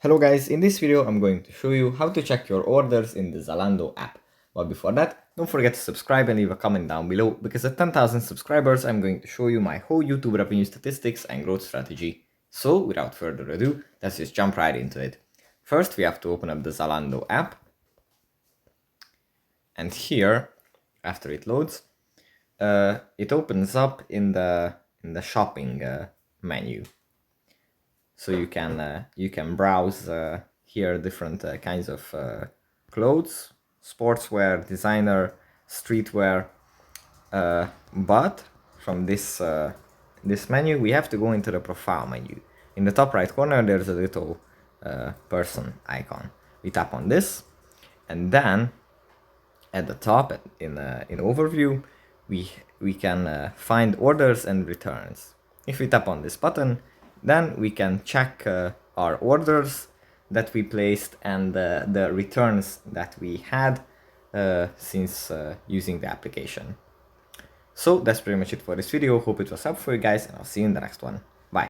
Hello guys, in this video I'm going to show you how to check your orders in the Zalando app. But before that, don't forget to subscribe and leave a comment down below, because at 10,000 subscribers I'm going to show you my whole YouTube revenue statistics and growth strategy. So without further ado, let's just jump right into it. First we have to open up the Zalando app. And here, after it loads, it opens up in the shopping menu. So you can browse here different kinds of clothes, sportswear, designer, streetwear. But from this menu, we have to go into the profile menu. In the top right corner, there's a little person icon. We tap on this, and then at the top in overview, we can find orders and returns. If we tap on this button, then we can check our orders that we placed and the returns that we had since using the application. So that's pretty much it for this video. Hope it was helpful for you guys, and I'll see you in the next one. Bye.